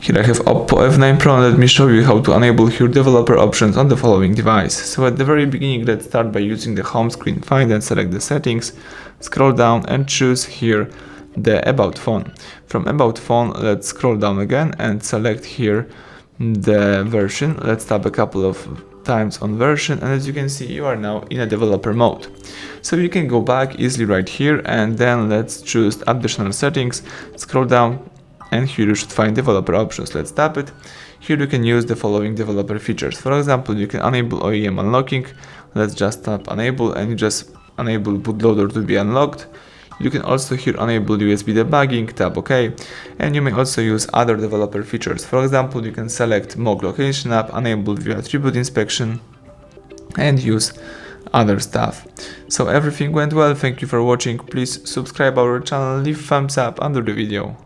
Here I have OPPO F9 Pro, and let me show you how to enable here developer options on the following device. So at the very beginning, let's start by using the home screen. Find and select the settings, scroll down and choose here the About Phone. From About Phone, let's scroll down again and select here the version. Let's tap a couple of times on version, and as you can see, you are now in a developer mode. So you can go back easily right here, and then let's choose additional settings, scroll down, and here you should find developer options. Let's tap it. Here you can use the following developer features. For example, you can enable OEM unlocking. Let's just tap enable, and you just enable bootloader to be unlocked. You can also here enable USB debugging, tap OK, and you may also use other developer features. For example, you can select mock location app, enable view attribute inspection, and use other stuff. So everything went well. Thank you for watching. Please subscribe our channel, leave thumbs up under the video.